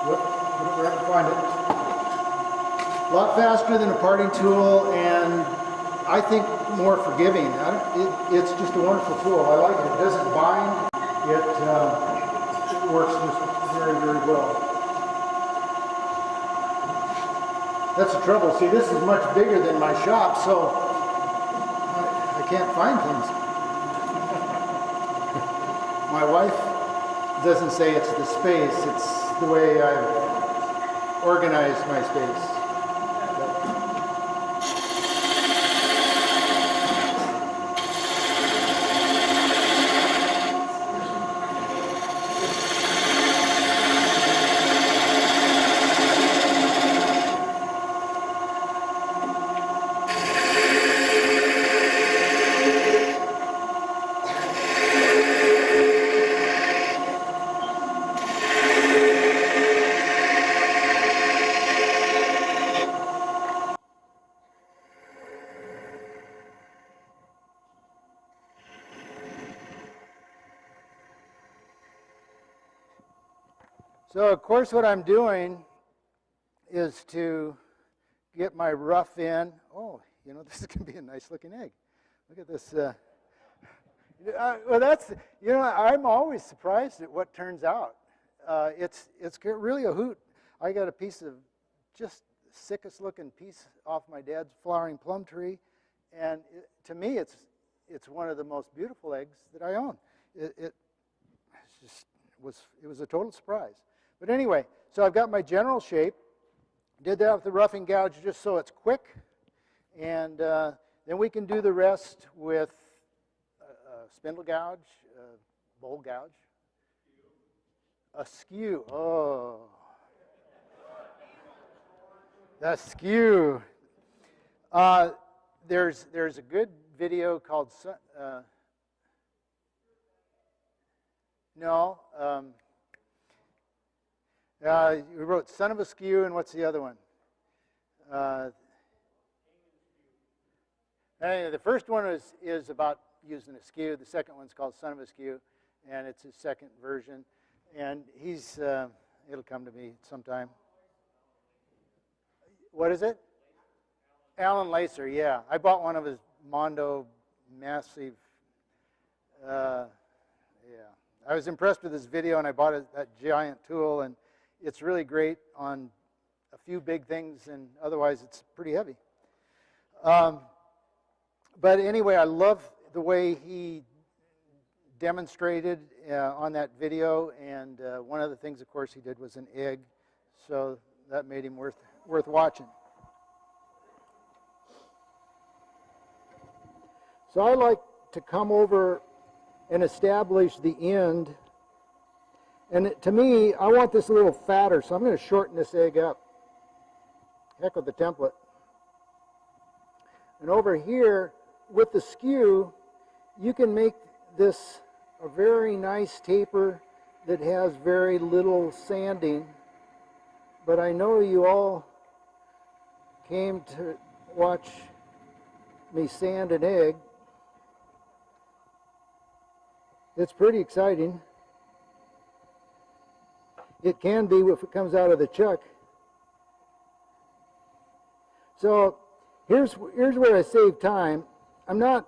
Whatever I can find it. A lot faster than a parting tool, and I think more forgiving. It's just a wonderful tool. I like it. It doesn't bind. It works just very, very well. That's the trouble. See, this is much bigger than my shop, so I can't find things. My wife doesn't say it's the space, it's the way I've organized my space. So of course what I'm doing is to get my rough in. Oh, you know, this is going to be a nice looking egg. Look at this. Well, that's, you know, I'm always surprised at what turns out. It's really a hoot. I got a piece of just sickest looking piece off my dad's flowering plum tree, and to me it's one of the most beautiful eggs that I own. It was a total surprise. But anyway, so I've got my general shape. Did that with the roughing gouge just so it's quick. And then we can do the rest with a spindle gouge, a bowl gouge, a skew. Oh, the skew. There's a good video called, we wrote Son of a Skew, and what's the other one? Anyway, the first one is about using a skew. The second one's called Son of a Skew, and it's his second version. And it'll come to me sometime. What is it? Alan Lacer, yeah. I bought one of his Mondo massive, yeah. I was impressed with his video, and I bought that giant tool, and it's really great on a few big things, and otherwise it's pretty heavy. But anyway, I love the way he demonstrated on that video, and one of the things, of course, he did was an egg, so that made him worth watching. So I like to come over and establish the end. And to me, I want this a little fatter, so I'm going to shorten this egg up. Heck with the template. And over here, with the skew, you can make this a very nice taper that has very little sanding. But I know you all came to watch me sand an egg. It's pretty exciting. It can be if it comes out of the chuck. So here's where I save time. I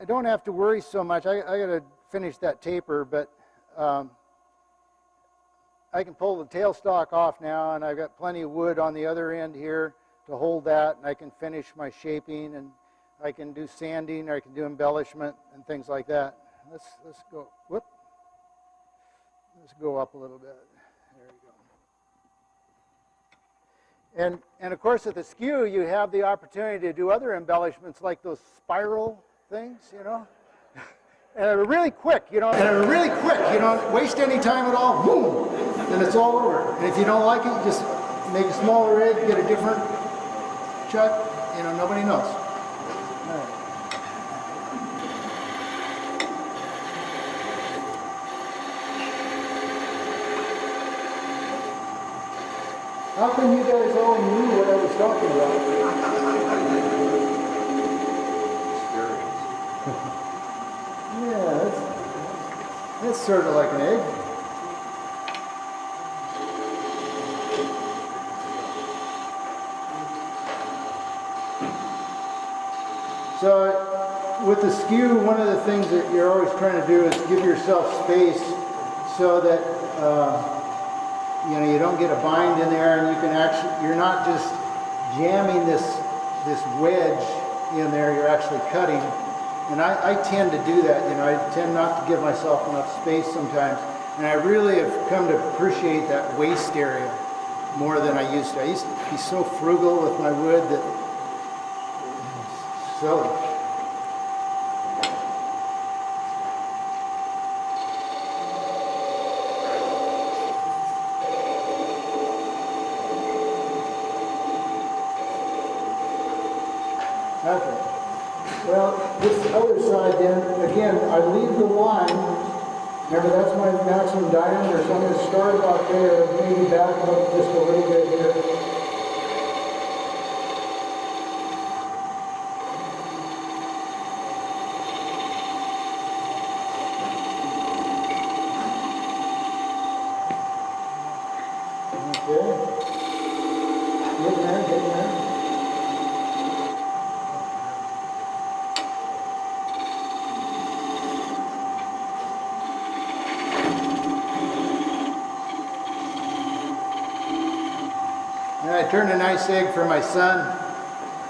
don't have to worry so much. I got to finish that taper, but I can pull the tailstock off now, and I've got plenty of wood on the other end here to hold that, and I can finish my shaping, and I can do sanding, or I can do embellishment and things like that. Let's go. Whoop. Let's go up a little bit. There you go. And of course, at the skew, you have the opportunity to do other embellishments like those spiral things, you know. And they're really quick, you know. And they're really quick. You don't waste any time at all. Boom, and it's all over. And if you don't like it, just make a smaller egg, get a different chuck. You know, nobody knows. All right. How come you guys all knew what I was talking about? Yeah, that's sort of like an egg. So with the skew, one of the things that you're always trying to do is give yourself space so that you don't get a bind in there, and you can actually, you're not just jamming this wedge in there, you're actually cutting. And I tend to do that, I tend not to give myself enough space sometimes. And I really have come to appreciate that waist area more than I used to. I used to be so frugal with my wood that it's silly. Okay. Well, this other side then, again, I leave the line. Remember, that's my maximum diameter, so I'm going to start about there, maybe back up just a little bit here. Okay. Getting there. And I turned a nice egg for my son,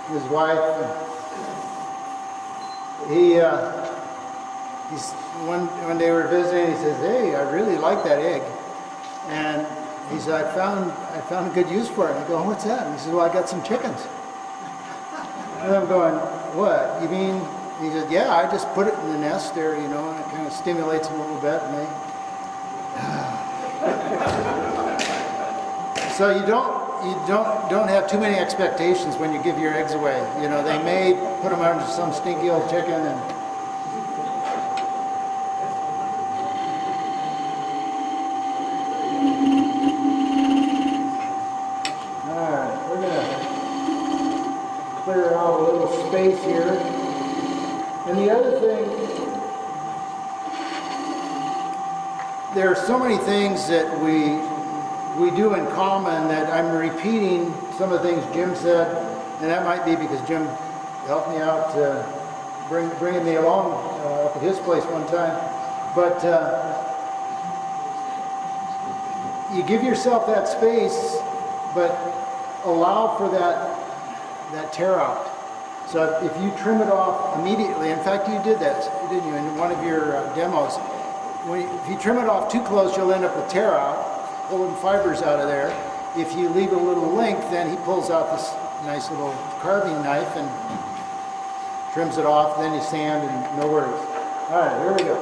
his wife. One day we were visiting. He says, "Hey, I really like that egg," and he said, "I found a good use for it." I go, "What's that?" And he says, "Well, I got some chickens." And I'm going, "What? You mean?" He said, "Yeah, I just put it in the nest there, and it kind of stimulates them a little bit, and they." So you don't have too many expectations when you give your eggs away. They may put them under some stinky old chicken and. All right, we're gonna clear out a little space here. And the other thing, there are so many things that we do in common that I'm repeating some of the things Jim said, and that might be because Jim helped me out bringing me along up at his place one time. But you give yourself that space, but allow for that tear out. So if you trim it off immediately, in fact you did that, didn't you, in one of your demos. If you trim it off too close, you'll end up with tear out, pulling fibers out of there. If you leave a little length, then he pulls out this nice little carving knife and trims it off, then you sand and no worries. All right, here we go.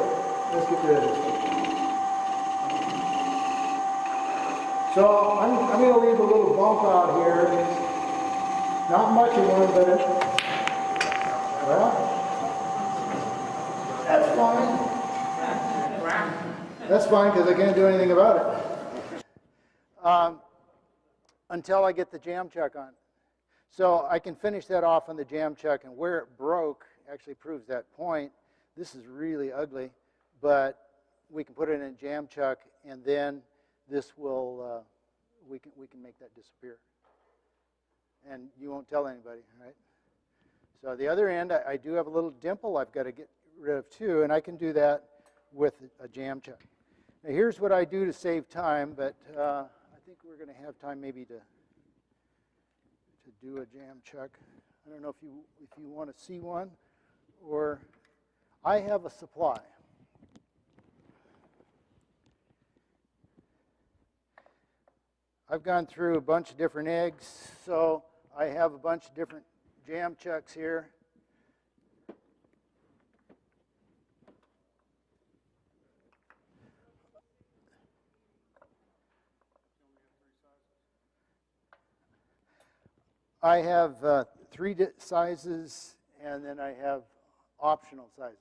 Let's get rid of this. So I'm going to leave a little bump out here. Not much of one, but well, that's fine. That's fine because I can't do anything about it. Until I get the jam chuck on. So I can finish that off on the jam chuck, and where it broke actually proves that point. This is really ugly, but we can put it in a jam chuck, and then this will, we can make that disappear. And you won't tell anybody, right? So the other end, I do have a little dimple I've got to get rid of too, and I can do that with a jam chuck. Now here's what I do to save time, but I think we're going to have time maybe to do a jam chuck. I don't know if you want to see one, or I have a supply. I've gone through a bunch of different eggs, so I have a bunch of different jam chucks here. I have 3 sizes, and then I have optional sizes.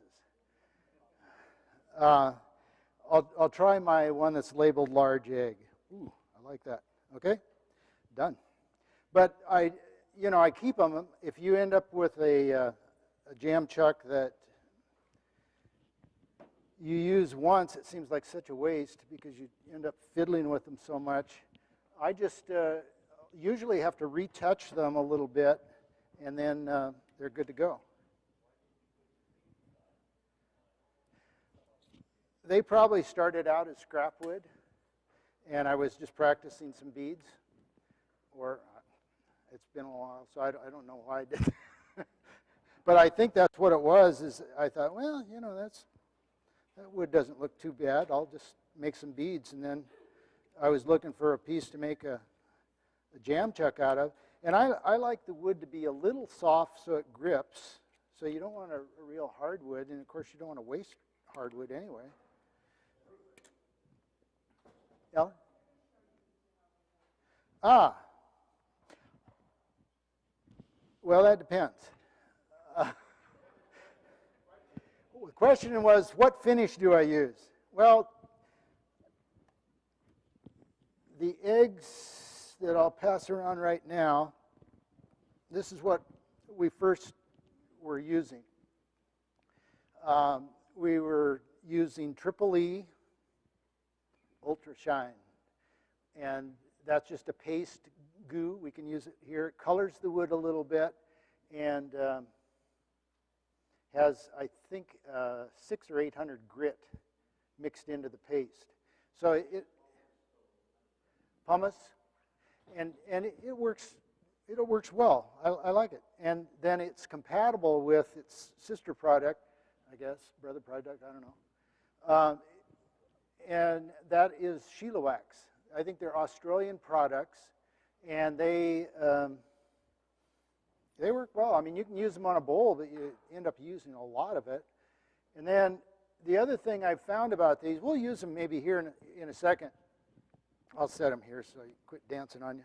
I'll try my one that's labeled large egg. Ooh, I like that. Okay, done. But I keep them. If you end up with a jam chuck that you use once, it seems like such a waste because you end up fiddling with them so much. I just usually have to retouch them a little bit, and then they're good to go. they probably started out as scrap wood, and I was just practicing some beads, or it's been a while, so I don't know why I did that. But I think that's what it was, is I thought, well, you know, that wood doesn't look too bad. I'll just make some beads. And then I was looking for a piece to make a jam chuck out of. And I like the wood to be a little soft so it grips. So you don't want a real hardwood. And, of course, you don't want to waste hardwood anyway. Ellen? Well, that depends. The question was, what finish do I use? Well, the eggs that I'll pass around right now, this is what we first were using. We were using Triple E Ultra Shine, and that's just a paste goo. We can use it here. It colors the wood a little bit, and has, I think, 600 or 800 grit mixed into the paste. So it pumice, and it works. It works well. I like it, and then it's compatible with its sister product, I guess, brother product. I don't know, and that is Sheila Wax. I think they're Australian products, and they work well. I mean, you can use them on a bowl, but you end up using a lot of it. And then the other thing I've found about these, we'll use them maybe here in a second. I'll set them here so you quit dancing on you.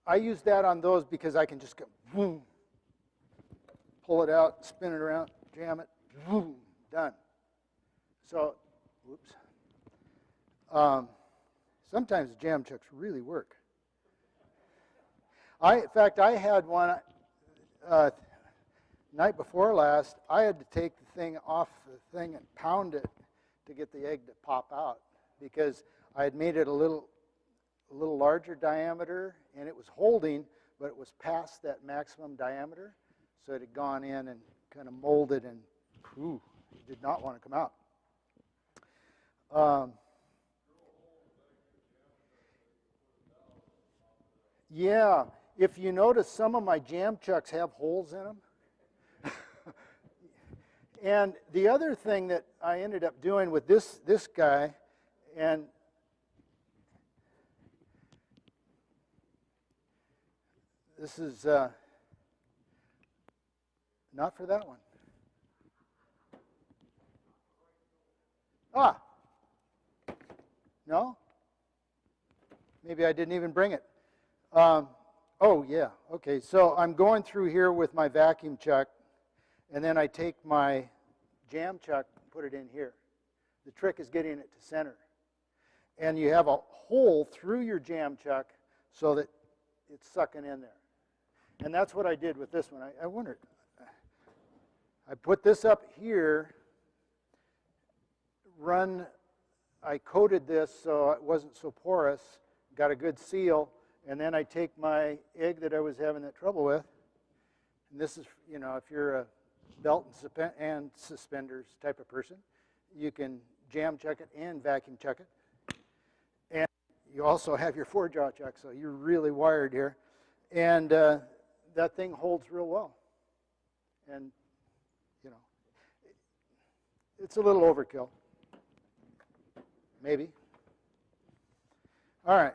I use that on those because I can just go, boom, pull it out, spin it around, jam it, boom, done. So, whoops. Sometimes the jam chucks really work. In fact, I had one night before last. I had to take the thing off the thing and pound it to get the egg to pop out because I had made it a little larger diameter, and it was holding, but it was past that maximum diameter, so it had gone in and kind of molded, and it did not want to come out. Yeah, if you notice, some of my jam chucks have holes in them. And the other thing that I ended up doing with this guy, and this is not for that one. No? Maybe I didn't even bring it. Oh, yeah. Okay, so I'm going through here with my vacuum chuck, and then I take my jam chuck and put it in here. The trick is getting it to center. And you have a hole through your jam chuck so that it's sucking in there. And that's what I did with this one. I wondered. I put this up here, I coated this so it wasn't so porous, got a good seal, and then I take my egg that I was having that trouble with, and this is, you know, if you're a belt and suspenders type of person, you can jam chuck it and vacuum chuck it. And you also have your 4-jaw chuck, so you're really wired here. And that thing holds real well. And, you know, it's a little overkill. Maybe. All right.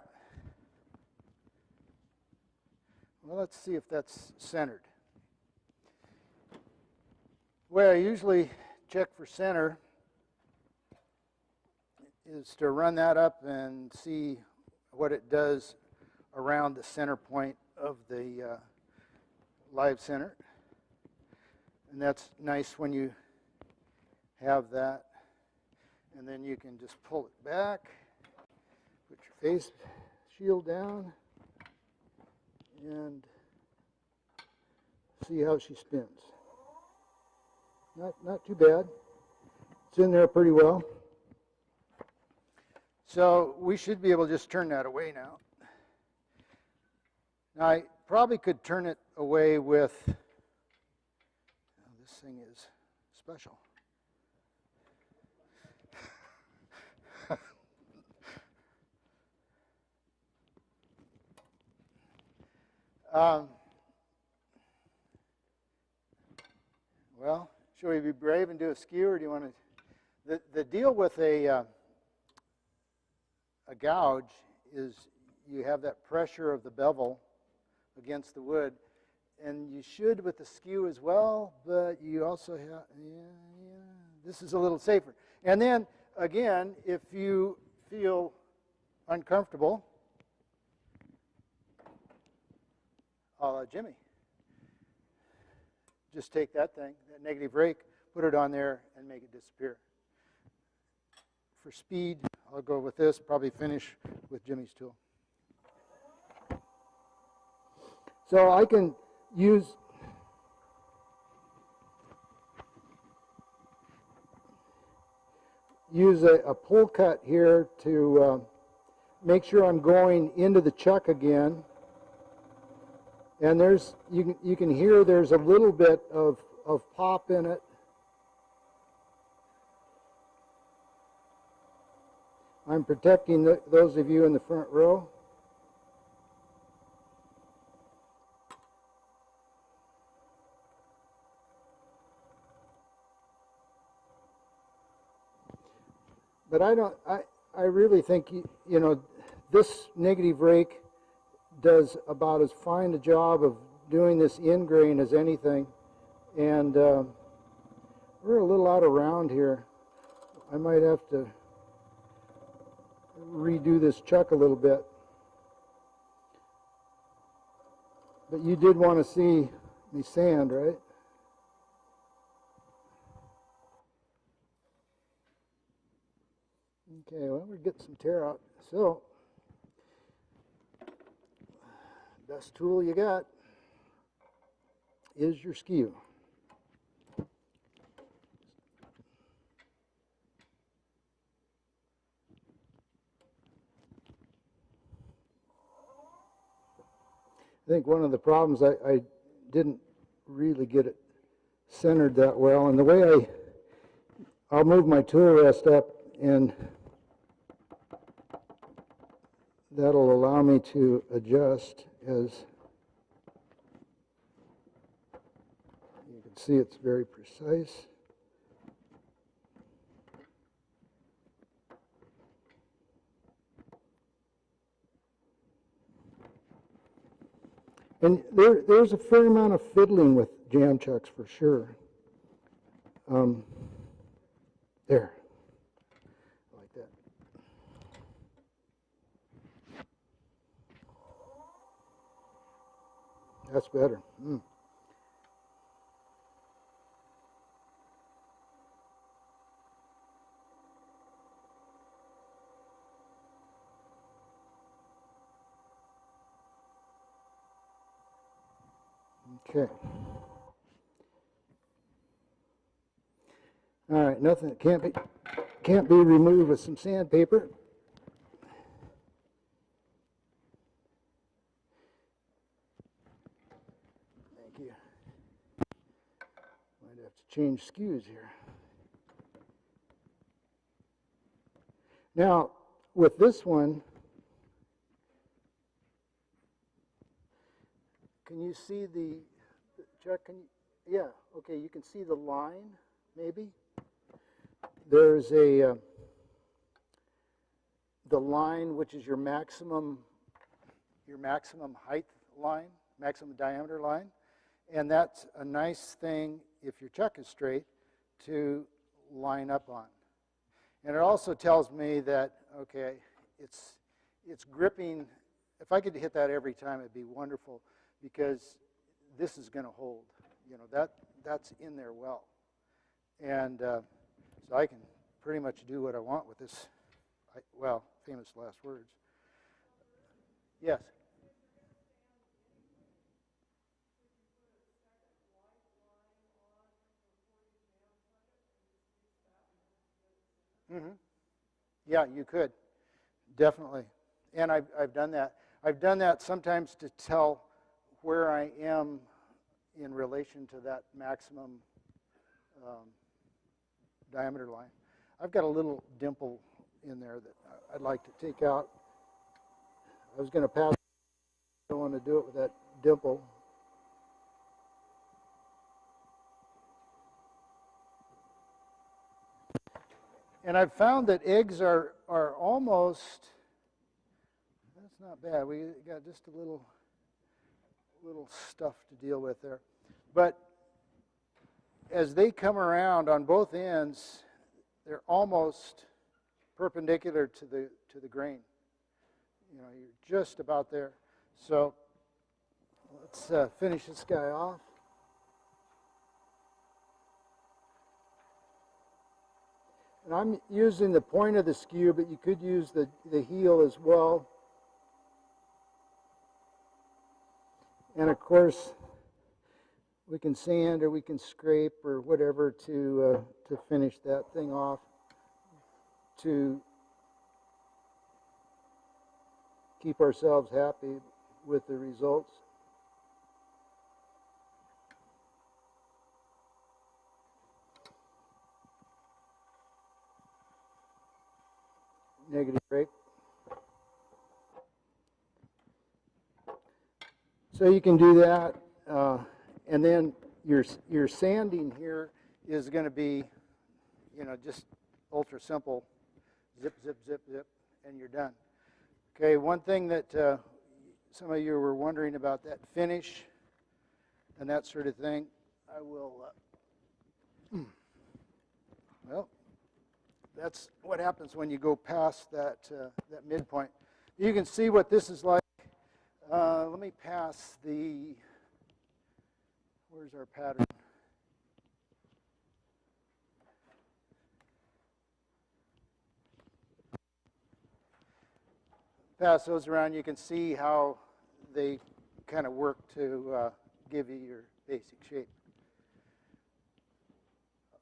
Well, let's see if that's centered. The way I usually check for center is to run that up and see what it does around the center point of the live center. And that's nice when you have that. And then you can just pull it back, put your face shield down, and see how she spins. Not too bad. It's in there pretty well. So we should be able to just turn that away now. Now I probably could turn it away with this thing is special. Well, should we be brave and do a skew, or do you want to? The deal with a gouge is you have that pressure of the bevel against the wood, and you should with the skew as well, but you also have, this is a little safer. And then, again, if you feel uncomfortable, a la Jimmy, just take that thing, that negative rake, put it on there, and make it disappear. For speed, I'll go with this, probably finish with Jimmy's tool. So I can use a pull cut here to make sure I'm going into the chuck again. And there's you can hear there's a little bit of pop in it. I'm protecting those of you in the front row. But I really think, you know, this negative rake does about as fine a job of doing this in grain as anything. And we're a little out of round here. I might have to redo this chuck a little bit. But you did want to see me sand, right? Okay, well, we're getting some tear out. So, best tool you got is your skew. I think one of the problems, I didn't really get it centered that well, and the way I'll move my tool rest up, and that'll allow me to adjust. As you can see, it's very precise. And there's a fair amount of fiddling with jam chucks for sure. There, like that. That's better. Okay. All right, nothing that can't be removed with some sandpaper. Thank you. Might have to change skews here. Now, with this one, can you see the Chuck? Yeah, okay, you can see the line, maybe. There's the line, which is your maximum height line, maximum diameter line, and that's a nice thing if your chuck is straight to line up on. And it also tells me that, okay, it's gripping. If I could hit that every time, it'd be wonderful, because this is going to hold. You know, that's in there well. And so I can pretty much do what I want with this, well, famous last words. Yes? Mm-hmm. Yeah, you could, definitely. And I've done that. I've done that sometimes to tell where I am in relation to that maximum diameter line. I've got a little dimple in there that I'd like to take out. I was going to pass. I don't want to do it with that dimple. And I've found that eggs are almost, that's not bad. We got just a little stuff to deal with there. But as they come around on both ends, they're almost perpendicular to the grain. You know, you're just about there. So let's finish this guy off. And I'm using the point of the skew, but you could use the heel as well. And of course, we can sand or we can scrape or whatever to finish that thing off, to keep ourselves happy with the results. Negative break. So you can do that, and then your sanding here is going to be, you know, just ultra simple. Zip, zip, zip, zip, and you're done. Okay, one thing that some of you were wondering about, that finish and that sort of thing, I will, well, that's what happens when you go past that midpoint. You can see what this is like. Let me pass the, where's our pattern? Pass those around. You can see how they kind of work to give you your basic shape.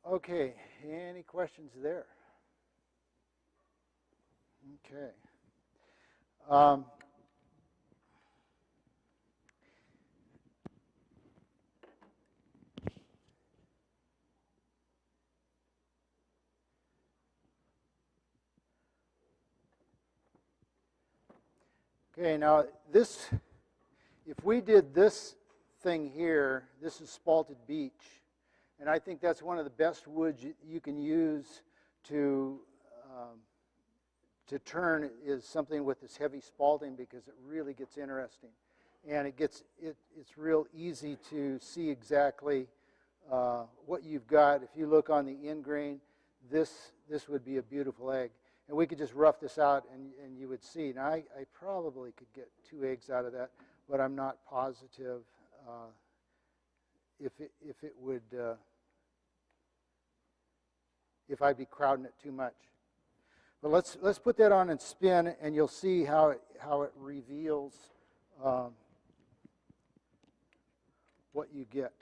Okay, any questions there? Okay. Okay, now this, if we did this thing here, this is spalted beech, and I think that's one of the best woods you can use to turn, is something with this heavy spalting, because it really gets interesting, and it's real easy to see exactly what you've got. If you look on the end grain, this would be a beautiful egg. And we could just rough this out, and you would see. Now, I probably could get 2 eggs out of that, but I'm not positive if it would, if I'd be crowding it too much. But let's put that on and spin, and you'll see how it reveals what you get.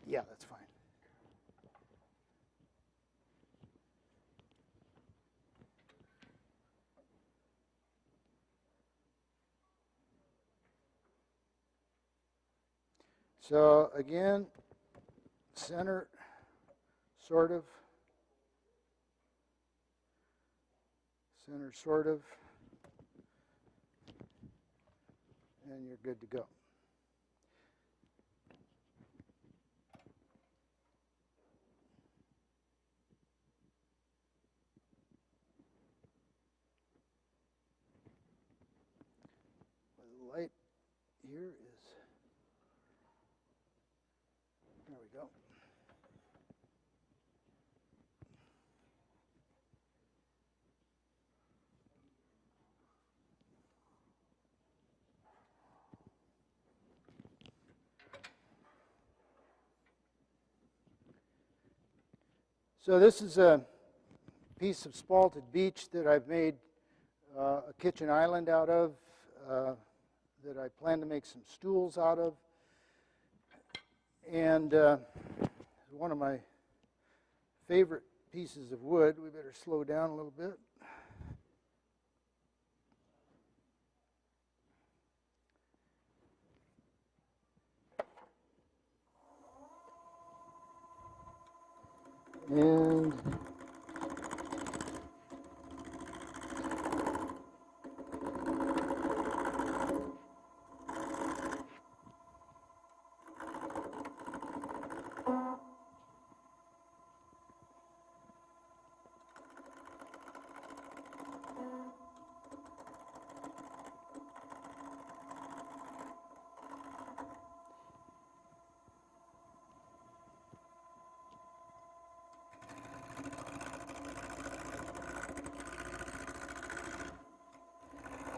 Yeah, that's fine. So again, center, sort of. Center, sort of. And you're good to go. The light here is, there we go. So this is a piece of spalted beech that I've made a kitchen island out of, that I plan to make some stools out of. And one of my favorite pieces of wood. We better slow down a little bit. And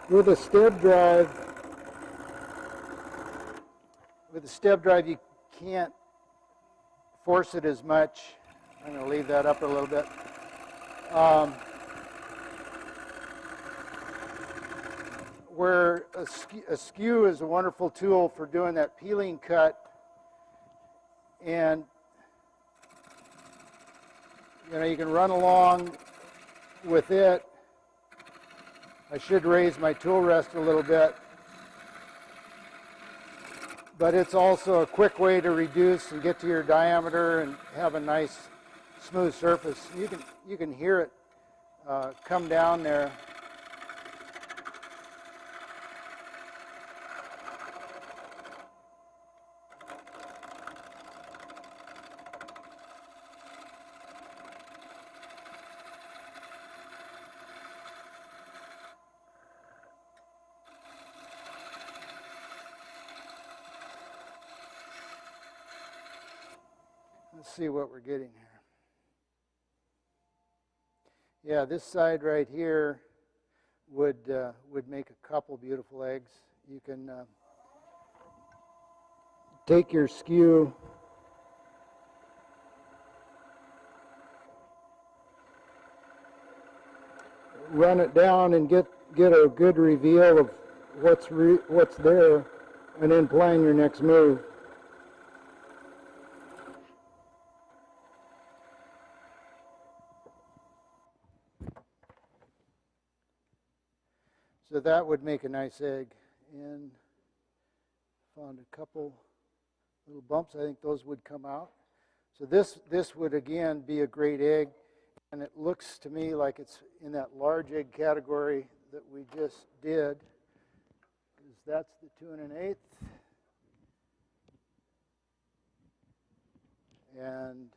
with a step drive, you can't force it as much. I'm going to leave that up a little bit. Where a skew is a wonderful tool for doing that peeling cut, and you can run along with it. I should raise my tool rest a little bit, but it's also a quick way to reduce and get to your diameter and have a nice smooth surface. You can hear it come down there. Let's see what we're getting here. Yeah, this side right here would make a couple beautiful eggs. You can take your skew, run it down, and get a good reveal of what's there, and then plan your next move. So that would make a nice egg. And found a couple little bumps. I think those would come out. So this would again be a great egg, and it looks to me like it's in that large egg category that we just did, because that's the 2 1/8, and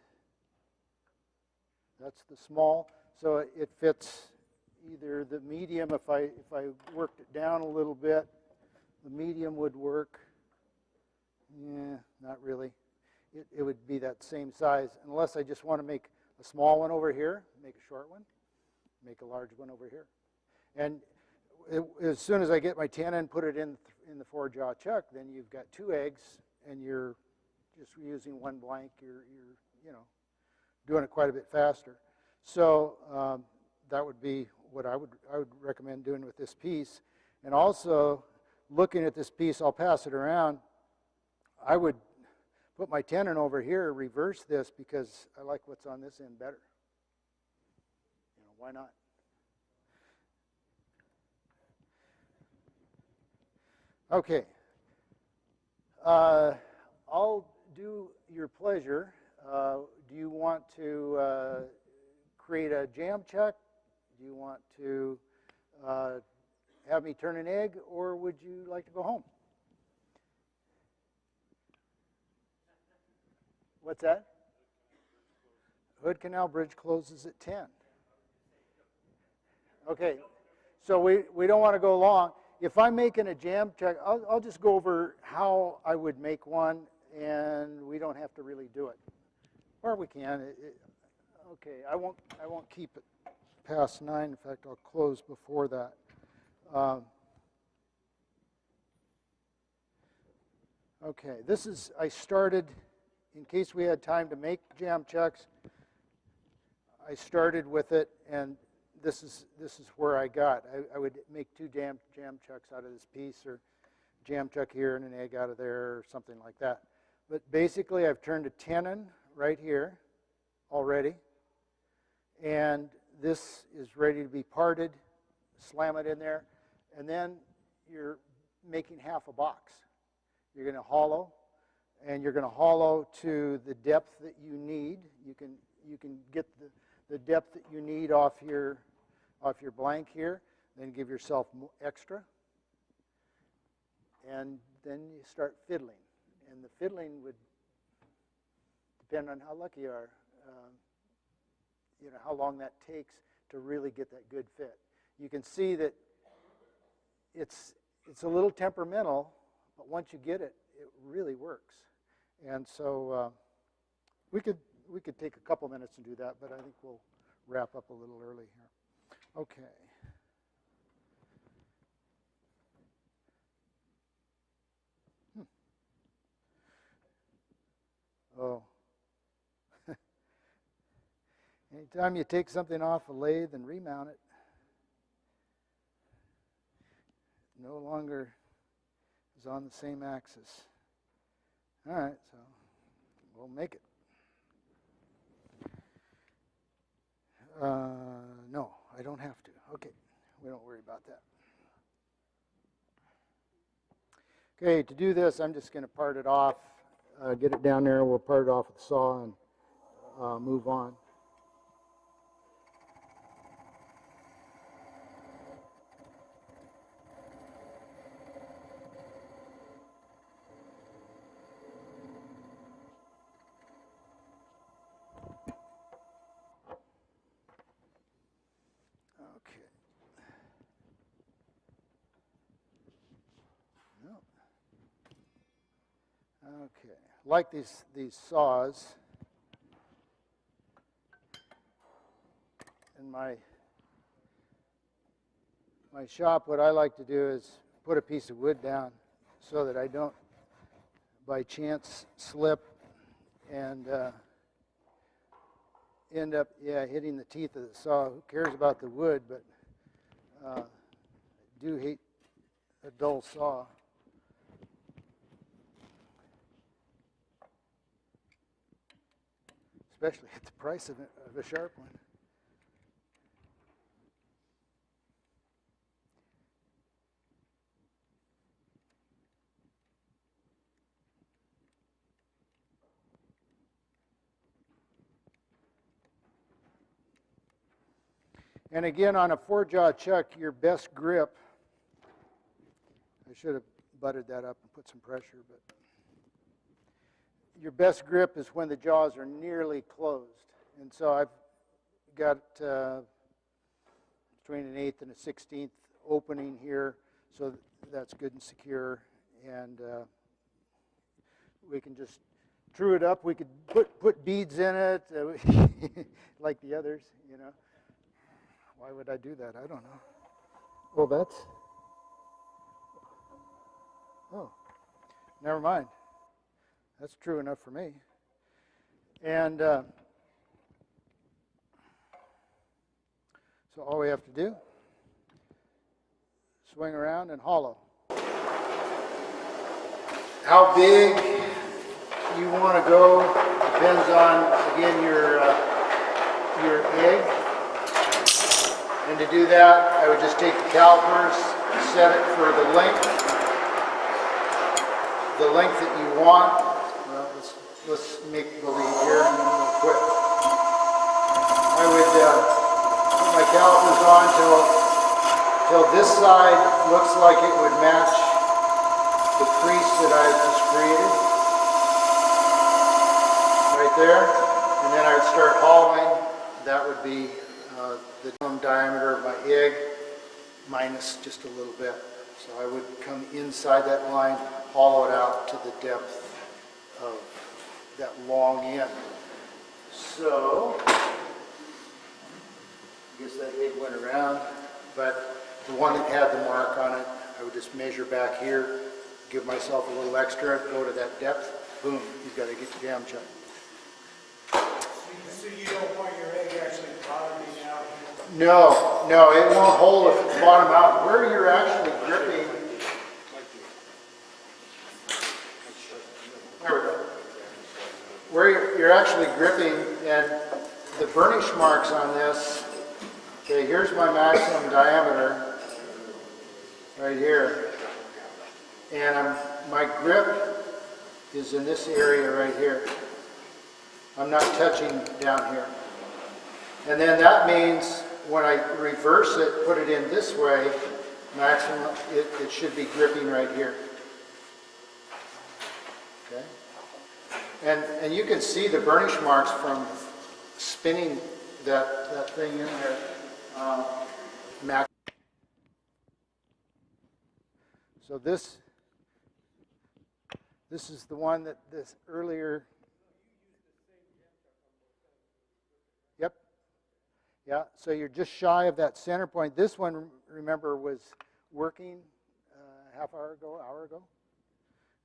that's the small. So it fits either the medium. If I worked it down a little bit, the medium would work. Yeah, not really. It would be that same size, unless I just want to make a small one over here, make a short one, make a large one over here. And as soon as I get my tenon, put it in the 4-jaw chuck, then you've got 2 eggs, and you're just using one blank. You're doing it quite a bit faster. So that would be what I would recommend doing with this piece. And also, looking at this piece, I'll pass it around. I would put my tenon over here, reverse this, because I like what's on this end better. Why not? Okay. I'll do your pleasure. Do you want to create a jam chuck? Do you want to have me turn an egg, or would you like to go home? What's that? Hood Canal Bridge closes at 10. Okay, so we don't want to go long. If I'm making a jam chuck, I'll just go over how I would make one, and we don't have to really do it. Or we can. Okay, I won't keep it past 9. In fact, I'll close before that. Okay, I started, in case we had time to make jam chucks, I started with it, and this is where I got. I would make 2 jam chucks out of this piece, or jam chuck here and an egg out of there, or something like that. But basically, I've turned a tenon right here already, and this is ready to be parted. Slam it in there, and then you're making half a box. You're going to hollow, and you're going to hollow to the depth that you need. You you can get the depth that you need off your blank here. Then give yourself extra. And then you start fiddling. And the fiddling would depend on how lucky you are, how long that takes to really get that good fit. You can see that it's a little temperamental, but once you get it, it really works. And so we could take a couple minutes and do that, but I think we'll wrap up a little early here. Okay. Oh. Anytime you take something off a lathe and remount it, no longer is on the same axis. All right, so we'll make it. No, I don't have to. Okay, we don't worry about that. Okay, to do this, I'm just going to part it off, get it down there. We'll part it off with the saw and move on. Okay, like these saws, in my shop, what I like to do is put a piece of wood down so that I don't, by chance, slip and end up, hitting the teeth of the saw. Who cares about the wood, but I do hate a dull saw. Especially at the price of a sharp one. And again, on a 4-jaw chuck, your best grip, I should have buttered that up and put some pressure, but your best grip is when the jaws are nearly closed. And so I've got between an 1/8 and a 1/16 opening here, so that's good and secure. And we can just true it up. We could put beads in it, like the others, Why would I do that? I don't know. Well, never mind. That's true enough for me. And so all we have to do, swing around and hollow. How big you want to go depends on, again, your egg. And to do that, I would just take the calipers, set it for the length that you want. Well, let's make believe here, and then we'll quit. I would put my calipers on till this side looks like it would match the crease that I've just created. Right there. And then I would start hollowing. That would be the diameter of my egg minus just a little bit. So I would come inside that line, hollow it out to the depth of that long end. So, I guess that egg went around, but the one that had the mark on it, I would just measure back here, give myself a little extra, go to that depth, boom, you've got to get your jam chuck. So you don't want your egg actually bottoming out? No, it won't hold if it's bottom out. Where you're actually gripping, there we go. Where you're actually gripping, and the burnish marks on this, okay, here's my maximum diameter, right here. And my grip is in this area right here. I'm not touching down here. And then that means when I reverse it, put it in this way, maximum, it should be gripping right here. Okay? And you can see the burnish marks from spinning that thing in there. So this is the one that this earlier. Yep. Yeah, so you're just shy of that center point. This one, remember, was working half hour ago,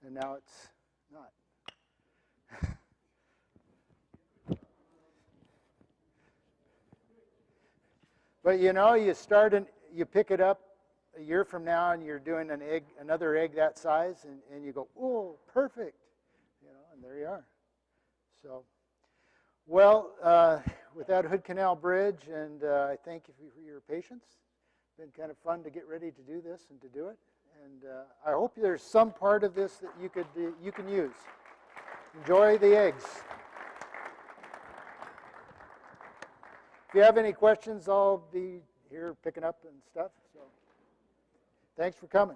and now it's not. But you know, you pick it up a year from now, and you're doing another egg that size, and you go, oh, perfect, you know, and there you are. So, well, with that Hood Canal Bridge, and I thank you for your patience. It's been kind of fun to get ready to do this and to do it, and I hope there's some part of this that you can use. Enjoy the eggs. If you have any questions, I'll be here picking up and stuff. So, thanks for coming.